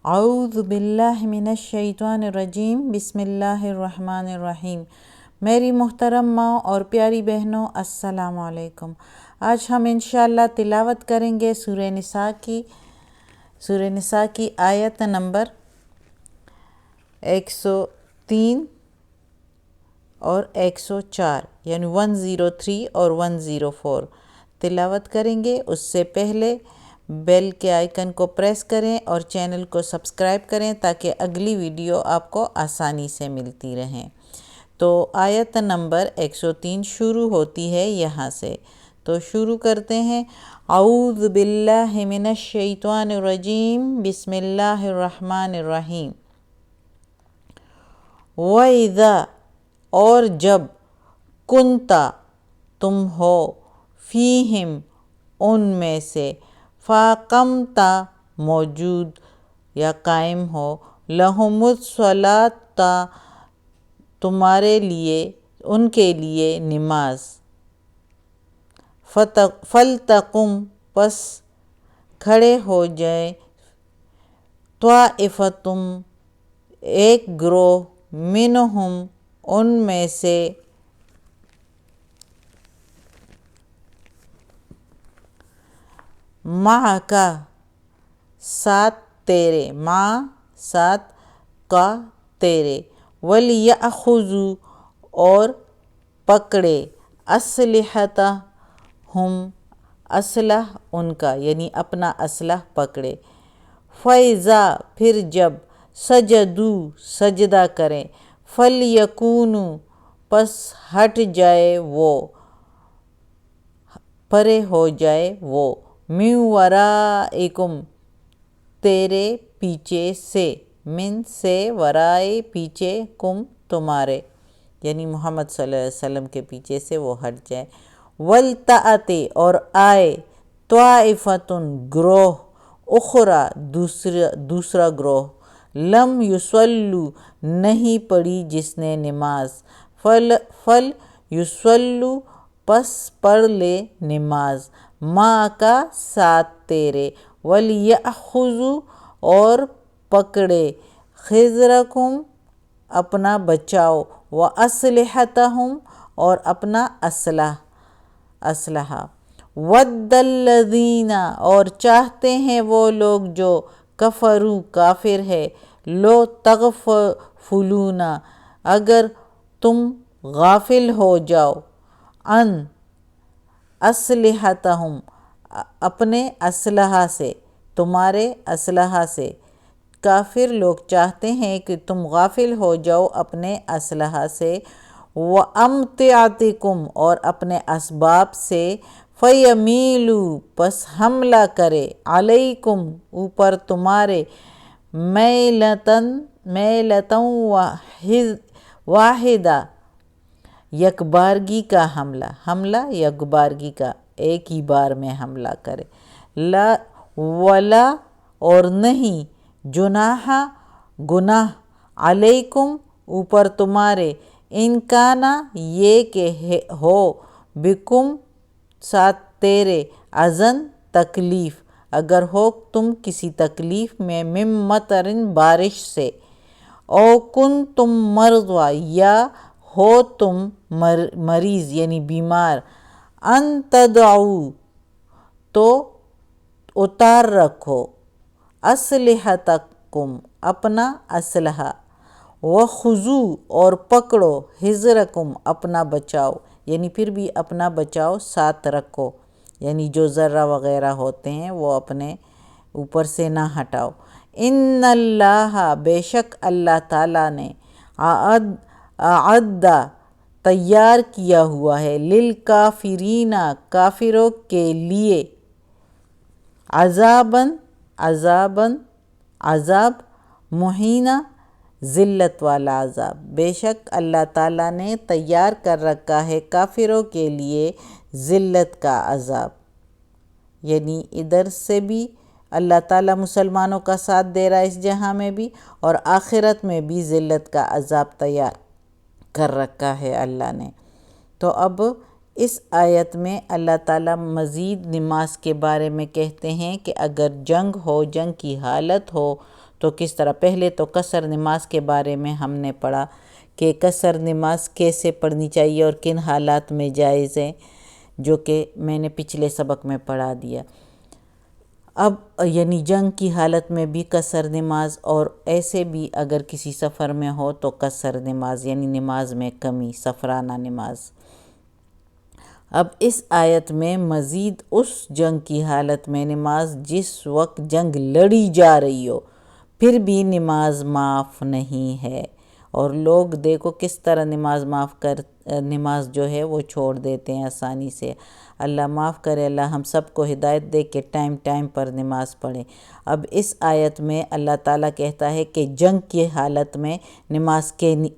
اعوذ باللہ من الشیطان الرجیم، بسم اللہ الرحمن الرحیم۔ میری محترم ماں اور پیاری بہنوں، السلام علیکم۔ آج ہم انشاءاللہ تلاوت کریں گے سورہ نساء کی آیت نمبر 103 اور 104، یعنی 103 اور 104 تلاوت کریں گے۔ اس سے پہلے بیل کے آئیکن کو پریس کریں اور چینل کو سبسکرائب کریں تاکہ اگلی ویڈیو آپ کو آسانی سے ملتی رہیں۔ تو آیت نمبر 103 شروع ہوتی ہے یہاں سے، تو شروع کرتے ہیں۔ اعوذ باللہ من الشیطان الرجیم، بسم اللہ الرحمن الرحیم۔ وَإِذَا، اور جب، كُنْتَ، تم ہو، فیہم، ان میں سے، فَأَقَمْتَ، موجود یا قائم ہو، لَهُمُ الصَّلَاةَ، تمہارے لیے، ان کے لیے نماز، فَلْتَقُمْ، پس کھڑے ہو جائے، طَائِفَةٌ، ایک گروہ، مِنْهُمْ، ان میں سے، مَعَکَ، ساتھ تیرے، مع، ساتھ، کا، تیرے، وَلْيَأْخُذُوا، اور پکڑے، أَسْلِحَتَهُمْ، اسلحہ ان کا، یعنی اپنا اسلحہ پکڑے۔ فَإِذَا، پھر جب، سَجَدُوا، سجدہ کریں، فَلْيَكُونُوا، پس ہٹ جائے وہ، پرے ہو جائے وہ، مِنْ وَرَائِكُمْ، تیرے پیچھے سے، من سے، ورائے پیچھے، کم تمہارے، یعنی محمد صلی اللہ علیہ وسلم کے پیچھے سے وہ ہٹ جائے۔ وَلْتَأْتِ، اور آئے، طَائِفَةٌ، گروہ، اخری، دوسرا گروہ، لم یصلوا، نہیں پڑھی جس نے نماز، فل یصلوا، پس پڑھ لے نماز، معک، ساتھ تیرے، وَلْيَأْخُذُوا، اور پکڑے، حِذْرَکُمْ، اپنا بچاؤ، وَأَسْلِحَتَهُمْ، اور اپنا اسلحہ۔ وَدَّ الَّذِينَ، اور چاہتے ہیں وہ لوگ جو، کفروا، کافر ہے، لو تغفلون، اگر تم غافل ہو جاؤ، عن اسلحتہم، اپنے اسلحہ سے، تمہارے اسلحہ سے، کافر لوگ چاہتے ہیں کہ تم غافل ہو جاؤ اپنے اسلحہ سے، وَأَمْتِعَتِكُمْ، اور اپنے اسباب سے، فَيَمِيلُوا، پس حملہ کرے، عَلَيْكُمْ، اوپر تمہارے، میلۃ واحدہ، یکبارگی کا حملہ یکبارگی کا، ایک ہی بار میں حملہ کرے، ولا، اور نہیں، جناح، گناہ، علیکم، اوپر تمہارے، ان کانا، یہ کہ ہو، بکم، ساتھ تیرے، اذن، تکلیف، اگر ہو تم کسی تکلیف میں، من مطر، بارش سے، او کنتم مرضی، یا ہو تم مریض یعنی بیمار، ان تدعوا، تو اتار رکھو، اسلحتکم، اپنا اسلحہ، وخذوا، اور پکڑو، حذرکم، اپنا بچاؤ، یعنی پھر بھی اپنا بچاؤ ساتھ رکھو، یعنی جو ذرہ وغیرہ ہوتے ہیں وہ اپنے اوپر سے نہ ہٹاؤ۔ ان اللہ، بے شک اللہ تعالیٰ نے، اعد، تیار کیا ہوا ہے، للکافرین، کافروں کے لیے، عذاباً، عذاب، مہینہ، ذلت والا عذاب، بے شک اللہ تعالیٰ نے تیار کر رکھا ہے کافروں کے لیے ذلت کا عذاب، یعنی ادھر سے بھی اللہ تعالیٰ مسلمانوں کا ساتھ دے رہا ہے اس جہاں میں بھی، اور آخرت میں بھی ذلت کا عذاب تیار کر رکھا ہے اللہ نے۔ تو اب اس آیت میں اللہ تعالیٰ مزید نماز کے بارے میں کہتے ہیں کہ اگر جنگ ہو، جنگ کی حالت ہو، تو کس طرح. پہلے تو قصر نماز کے بارے میں ہم نے پڑھا کہ قصر نماز کیسے پڑھنی چاہیے اور کن حالات میں جائز ہے، جو کہ میں نے پچھلے سبق میں پڑھا دیا. اب یعنی جنگ کی حالت میں بھی قصر نماز، اور ایسے بھی اگر کسی سفر میں ہو تو قصر نماز یعنی نماز میں کمی، سفرانہ نماز. اب اس آیت میں مزید اس جنگ کی حالت میں نماز جس وقت جنگ لڑی جا رہی ہو پھر بھی نماز معاف نہیں ہے، اور لوگ دیکھو کس طرح نماز جو ہے وہ چھوڑ دیتے ہیں آسانی سے. اللہ معاف کرے، اللہ ہم سب کو ہدایت دے کہ ٹائم پر نماز پڑھیں. اب اس آیت میں اللہ تعالیٰ کہتا ہے کہ جنگ کی حالت میں نماز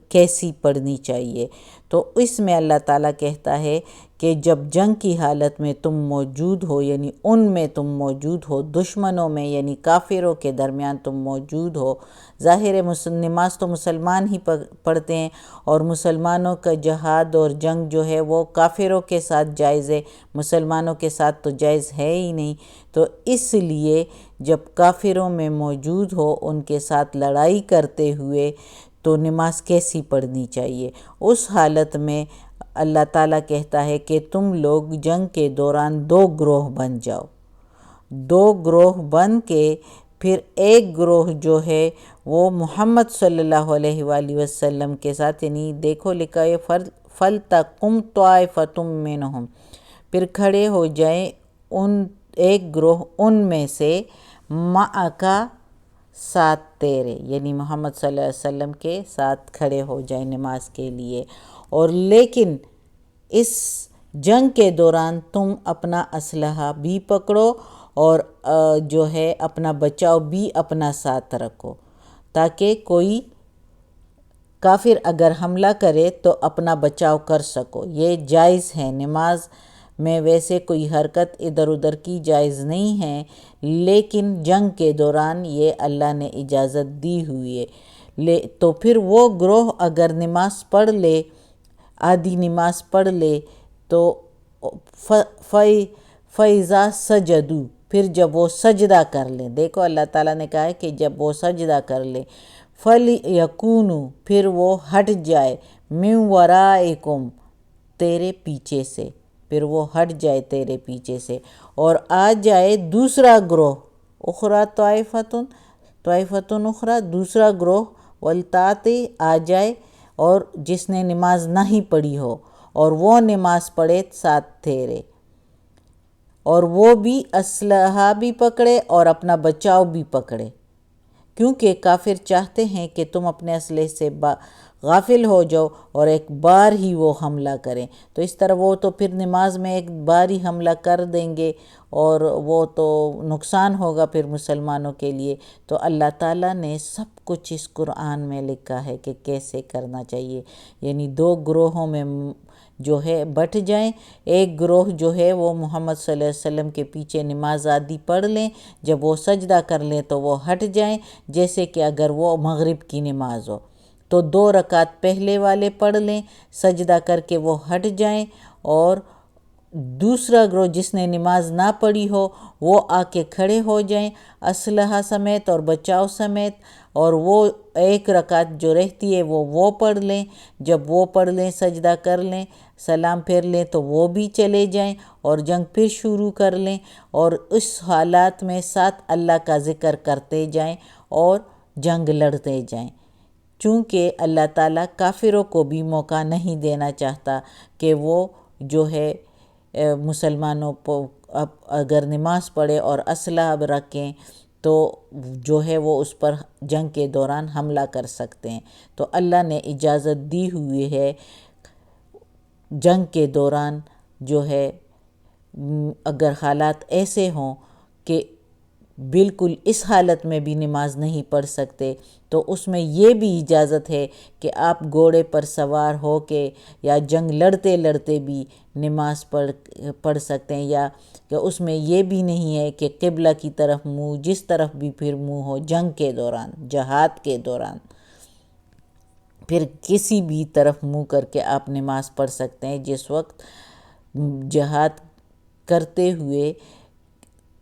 کیسی پڑھنی چاہیے. تو اس میں اللہ تعالیٰ کہتا ہے کہ جب جنگ کی حالت میں تم موجود ہو، یعنی ان میں تم موجود ہو، دشمنوں میں یعنی کافروں کے درمیان تم موجود ہو. ظاہر ہے نماز تو مسلمان ہی پڑھتے ہیں، اور مسلمانوں کا جہاد اور جنگ جو ہے وہ کافروں کے ساتھ جائز ہے، مسلمانوں کے ساتھ تو جائز ہے ہی نہیں. تو اس لیے جب کافروں میں موجود ہو ان کے ساتھ لڑائی کرتے ہوئے تو نماز کیسی پڑھنی چاہیے. اس حالت میں اللہ تعالیٰ کہتا ہے کہ تم لوگ جنگ کے دوران 2 گروہ بن جاؤ. 2 گروہ بن کے پھر ایک گروہ جو ہے وہ محمد صلی اللہ علیہ وآلہ وسلم کے ساتھ، یعنی دیکھو لکھا ہے فَلْتَقُمْ طَائِفَةٌ مِّنْهُمْ، پھر کھڑے ہو جائیں ایک گروہ ان میں سے مَعَکَ ساتھ تیرے، یعنی محمد صلی اللہ علیہ وسلم کے ساتھ کھڑے ہو جائیں نماز کے لیے. اور لیکن اس جنگ کے دوران تم اپنا اسلحہ بھی پکڑو اور جو ہے اپنا بچاؤ بھی اپنا ساتھ رکھو، تاکہ کوئی کافر اگر حملہ کرے تو اپنا بچاؤ کر سکو. یہ جائز ہے. نماز میں ویسے کوئی حرکت ادھر ادھر کی جائز نہیں ہے، لیکن جنگ کے دوران یہ اللہ نے اجازت دی ہوئی ہے. تو پھر وہ گروہ اگر نماز پڑھ لے، آدھی نماز پڑھ لے، تو فَإِذَا سَجَدُوا، پھر جب وہ سجدہ کر لیں، دیکھو اللہ تعالیٰ نے کہا ہے کہ جب وہ سجدہ کر لیں، فَلْيَكُونُوا، پھر وہ ہٹ جائے، مِنْ وَرَائِكُمْ، تیرے پیچھے سے، پھر وہ ہٹ جائے تیرے پیچھے سے، اور آ جائے دوسرا گروہ، اخرى طائفتun اخرى، دوسرا گروہ، وَلْتَأْتِ، آ جائے، اور جس نے نماز نہیں پڑھی ہو اور وہ نماز پڑھے ساتھ تیرے، اور وہ بھی اسلحہ بھی پکڑے اور اپنا بچاؤ بھی پکڑے، کیونکہ کافر چاہتے ہیں کہ تم اپنے اسلحے سے غافل ہو جاؤ اور ایک بار ہی وہ حملہ کریں. تو اس طرح وہ تو پھر نماز میں ایک بار ہی حملہ کر دیں گے اور وہ تو نقصان ہوگا پھر مسلمانوں کے لیے. تو اللہ تعالیٰ نے سب کچھ اس قرآن میں لکھا ہے کہ کیسے کرنا چاہیے. یعنی 2 گروہوں میں جو ہے بٹ جائیں. ایک گروہ جو ہے وہ محمد صلی اللہ علیہ وسلم کے پیچھے نماز آدھی پڑھ لیں، جب وہ سجدہ کر لیں تو وہ ہٹ جائیں، جیسے کہ اگر وہ مغرب کی نماز ہو تو 2 رکعت پہلے والے پڑھ لیں، سجدہ کر کے وہ ہٹ جائیں، اور دوسرا گروہ جس نے نماز نہ پڑھی ہو وہ آ کے کھڑے ہو جائیں اسلحہ سمیت اور بچاؤ سمیت، اور وہ 1 رکعت جو رہتی ہے وہ پڑھ لیں. جب وہ پڑھ لیں، سجدہ کر لیں، سلام پھیر لیں تو وہ بھی چلے جائیں اور جنگ پھر شروع کر لیں، اور اس حالات میں ساتھ اللہ کا ذکر کرتے جائیں اور جنگ لڑتے جائیں. چونکہ اللہ تعالیٰ کافروں کو بھی موقع نہیں دینا چاہتا کہ وہ جو ہے مسلمانوں کو اگر نماز پڑھے اور اسلحہ رکھیں تو جو ہے وہ اس پر جنگ کے دوران حملہ کر سکتے ہیں. تو اللہ نے اجازت دی ہوئی ہے جنگ کے دوران جو ہے اگر حالات ایسے ہوں کہ بالکل اس حالت میں بھی نماز نہیں پڑھ سکتے تو اس میں یہ بھی اجازت ہے کہ آپ گھوڑے پر سوار ہو کے یا جنگ لڑتے لڑتے بھی نماز پڑھ سکتے ہیں، یا کہ اس میں یہ بھی نہیں ہے کہ قبلہ کی طرف منہ، جس طرف بھی پھر منہ ہو جنگ کے دوران، جہاد کے دوران پھر کسی بھی طرف منہ کر کے آپ نماز پڑھ سکتے ہیں جس وقت جہاد کرتے ہوئے.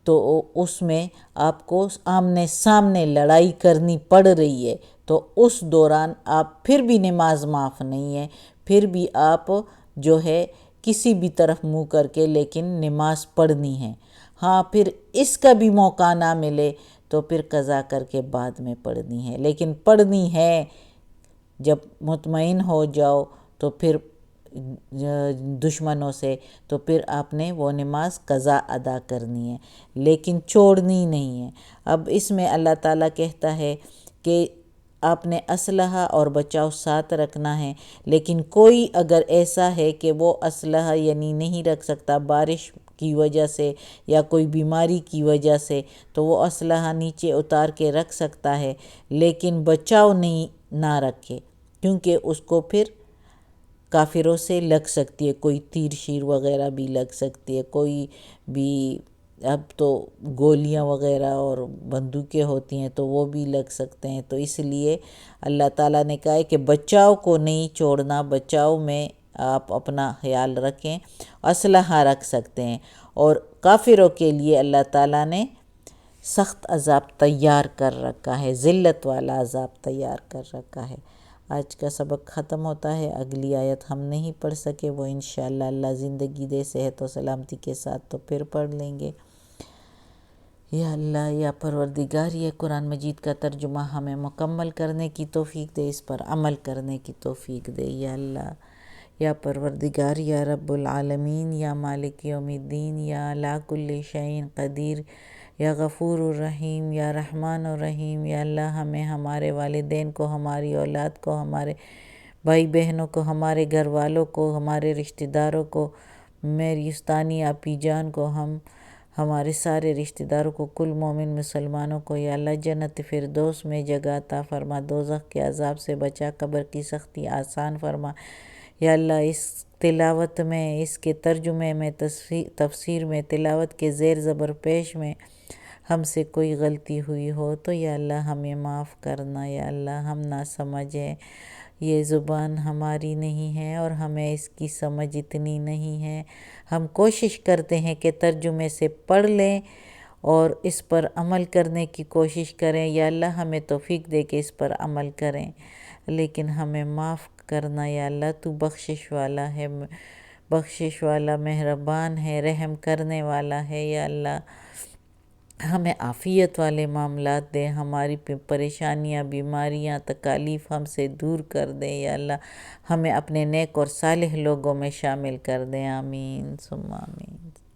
تو اس میں آپ کو آمنے سامنے لڑائی کرنی پڑ رہی ہے، تو اس دوران آپ پھر بھی نماز معاف نہیں ہے، پھر بھی آپ جو ہے کسی بھی طرف منہ کر کے لیکن نماز پڑھنی ہے۔ ہاں پھر اس کا بھی موقع نہ ملے تو پھر قضا کر کے بعد میں پڑھنی ہے، لیکن پڑھنی ہے۔ جب مطمئن ہو جاؤ تو پھر دشمنوں سے، تو پھر آپ نے وہ نماز قضا ادا کرنی ہے، لیکن چھوڑنی نہیں ہے۔ اب اس میں اللہ تعالیٰ کہتا ہے کہ آپ نے اسلحہ اور بچاؤ ساتھ رکھنا ہے، لیکن کوئی اگر ایسا ہے کہ وہ اسلحہ یعنی نہیں رکھ سکتا بارش کی وجہ سے یا کوئی بیماری کی وجہ سے، تو وہ اسلحہ نیچے اتار کے رکھ سکتا ہے، لیکن بچاؤ نہیں نہ رکھے، کیونکہ اس کو پھر کافروں سے لگ سکتی ہے، کوئی تیر شیر وغیرہ بھی لگ سکتی ہے، کوئی بھی اب تو گولیاں وغیرہ اور بندوقیں ہوتی ہیں تو وہ بھی لگ سکتے ہیں۔ تو اس لیے اللہ تعالیٰ نے کہا ہے کہ بچاؤ کو نہیں چھوڑنا، بچاؤ میں آپ اپنا خیال رکھیں، اسلحہ رکھ سکتے ہیں۔ اور کافروں کے لیے اللہ تعالیٰ نے سخت عذاب تیار کر رکھا ہے، ذلت والا عذاب تیار کر رکھا ہے۔ آج کا سبق ختم ہوتا ہے، اگلی آیت ہم نہیں پڑھ سکے، وہ انشاءاللہ اللہ زندگی دے صحت و سلامتی کے ساتھ تو پھر پڑھ لیں گے۔ یا اللہ، یا پروردگار، یہ قرآن مجید کا ترجمہ ہمیں مکمل کرنے کی توفیق دے، اس پر عمل کرنے کی توفیق دے۔ یا اللہ، یا پروردگار، یا رب العالمین، یا مالک یوم الدین، یا علی کل شیء قدیر، یا غفور الرحیم، یا رحمان الرحیم، یا اللہ ہمیں، ہمارے والدین کو، ہماری اولاد کو، ہمارے بھائی بہنوں کو، ہمارے گھر والوں کو، ہمارے رشتہ داروں کو، میری استانی آپی جان کو، ہمارے سارے رشتہ داروں کو، کل مومن مسلمانوں کو یا اللہ جنت فردوس میں جگہ عطا فرما، دوزخ کے عذاب سے بچا، قبر کی سختی آسان فرما۔ یا اللہ اس تلاوت میں، اس کے ترجمے میں، تفسیر میں، تلاوت کے زیر زبر پیش میں ہم سے کوئی غلطی ہوئی ہو تو یا اللہ ہمیں معاف کرنا۔ یا اللہ ہم نہ سمجھیں، یہ زبان ہماری نہیں ہے اور ہمیں اس کی سمجھ اتنی نہیں ہے، ہم کوشش کرتے ہیں کہ ترجمے سے پڑھ لیں اور اس پر عمل کرنے کی کوشش کریں، یا اللہ ہمیں توفیق دے کہ اس پر عمل کریں، لیکن ہمیں معاف کرنا۔ یا اللہ تو بخشش والا ہے، بخشش والا مہربان ہے، رحم کرنے والا ہے۔ یا اللہ ہمیں عافیت والے معاملات دے، ہماری پریشانیاں، بیماریاں، تکالیف ہم سے دور کر دیں۔ یا اللہ ہمیں اپنے نیک اور صالح لوگوں میں شامل کر دیں، آمین ثم آمین۔